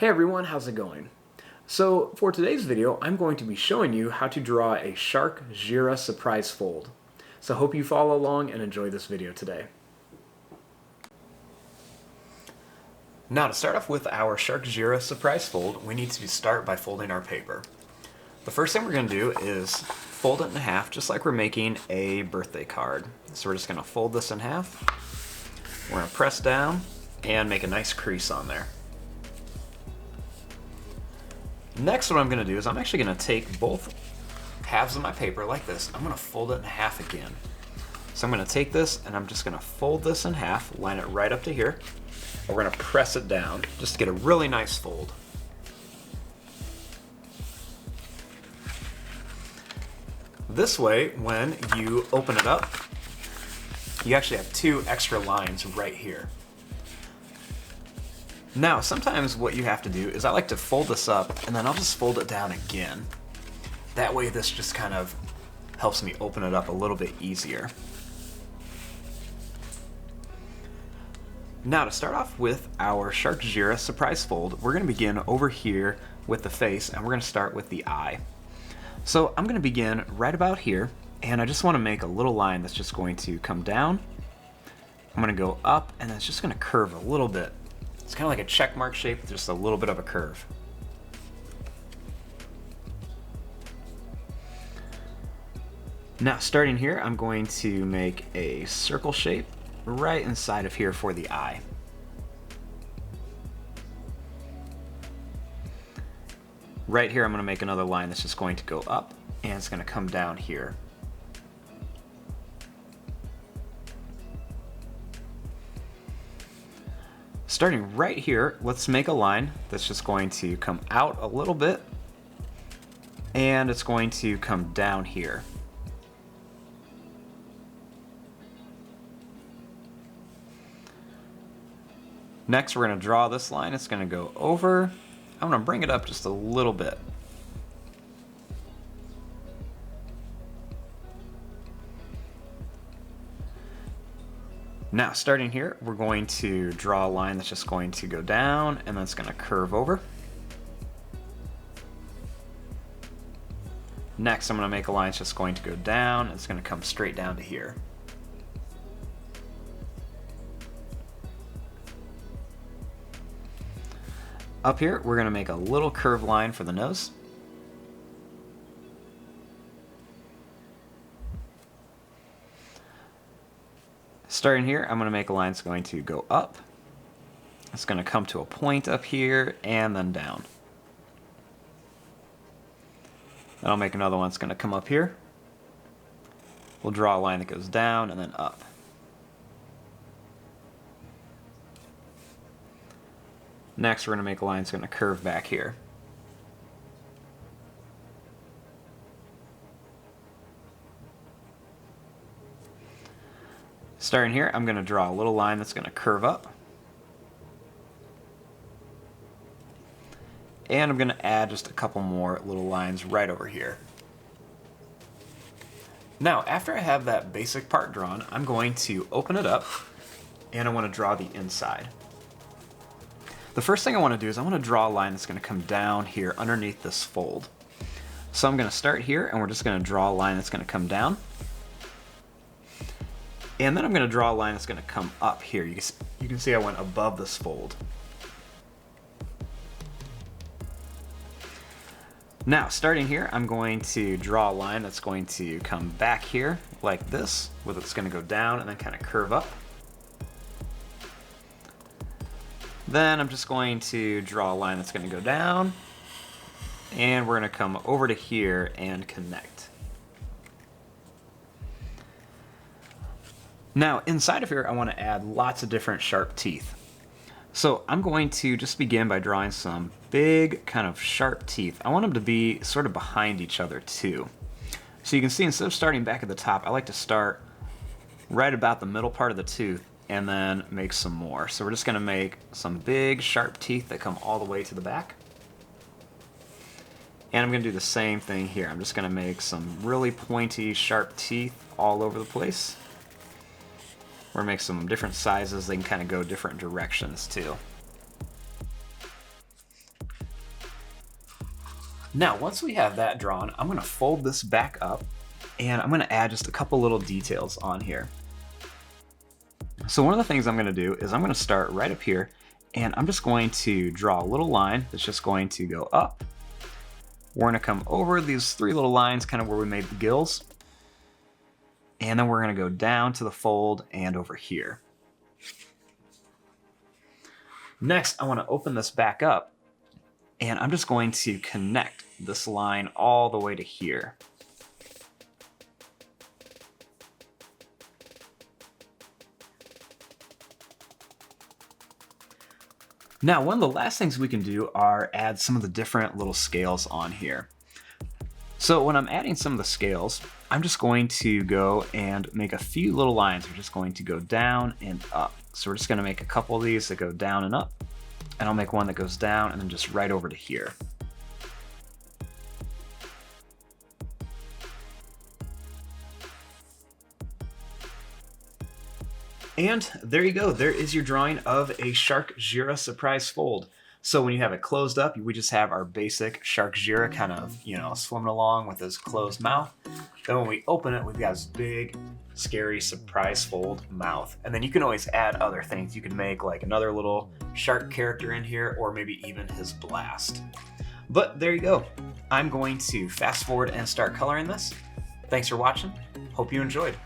Hey everyone, how's it going? So for today's video, I'm going to be showing you how to draw a SHARKJIRA surprise fold. So hope you follow along and enjoy this video today. Now to start off with our SHARKJIRA surprise fold, we need to start by folding our paper. The first thing we're going to do is fold it in half, just like we're making a birthday card. So we're just going to fold this in half. We're going to press down and make a nice crease on there. Next, what I'm going to do is I'm actually going to take both halves of my paper like this. I'm going to fold it in half again. So I'm going to take this and I'm just going to fold this in half, line it right up to here. And we're going to press it down just to get a really nice fold. This way, when you open it up, you actually have two extra lines right here. Now, sometimes what you have to do is I like to fold this up and then I'll just fold it down again. That way this just kind of helps me open it up a little bit easier. Now to start off with our SHARKJIRA surprise fold, we're going to begin over here with the face and we're going to start with the eye. So I'm going to begin right about here and I just want to make a little line that's just going to come down. I'm going to go up and it's just going to curve a little bit. It's kind of like a check mark shape with just a little bit of a curve. Now starting here, I'm going to make a circle shape right inside of here for the eye. Right here I'm going to make another line that's just going to go up and it's going to come down here. Starting right here, let's make a line that's just going to come out a little bit and it's going to come down here. Next, we're going to draw this line. It's going to go over. I'm going to bring it up just a little bit. Now, starting here, we're going to draw a line that's just going to go down and then it's going to curve over. Next, I'm going to make a line that's just going to go down. It's going to come straight down to here. Up here, we're going to make a little curved line for the nose. Starting here, I'm going to make a line that's going to go up. It's going to come to a point up here and then down. Then I'll make another one that's going to come up here. We'll draw a line that goes down and then up. Next, we're going to make a line that's going to curve back here. Starting here, I'm going to draw a little line that's going to curve up. And I'm going to add just a couple more little lines right over here. Now, after I have that basic part drawn, I'm going to open it up and I want to draw the inside. The first thing I want to do is I want to draw a line that's going to come down here underneath this fold. So I'm going to start here and we're just going to draw a line that's going to come down. And then I'm going to draw a line that's going to come up here. You can see I went above this fold. Now, starting here, I'm going to draw a line that's going to come back here like this, where it's going to go down and then kind of curve up. Then I'm just going to draw a line that's going to go down, and we're going to come over to here and connect. Now, inside of here, I want to add lots of different sharp teeth. So I'm going to just begin by drawing some big kind of sharp teeth. I want them to be sort of behind each other too. So you can see instead of starting back at the top, I like to start right about the middle part of the tooth and then make some more. So we're just going to make some big sharp teeth that come all the way to the back. And I'm going to do the same thing here. I'm just going to make some really pointy sharp teeth all over the place. We're going to make some different sizes. They can kind of go different directions too. Now, once we have that drawn, I'm gonna fold this back up and I'm gonna add just a couple little details on here. So one of the things I'm gonna do is I'm gonna start right up here and I'm just going to draw a little line that's just going to go up. We're gonna come over these 3 little lines kind of where we made the gills. And then we're gonna go down to the fold and over here. Next, I wanna open this back up and I'm just going to connect this line all the way to here. Now, one of the last things we can do are add some of the different little scales on here. So when I'm adding some of the scales, I'm just going to go and make a few little lines. We're just going to go down and up. So we're just gonna make a couple of these that go down and up, and I'll make one that goes down and then just right over to here. And there you go. There is your drawing of a SHARKJIRA Surprise Fold. So when you have it closed up, we just have our basic SHARKJIRA kind of, swimming along with his closed mouth. Then when we open it, we've got this big, scary surprise fold mouth. And then you can always add other things. You can make like another little shark character in here, or maybe even his blast. But there you go. I'm going to fast forward and start coloring this. Thanks for watching. Hope you enjoyed.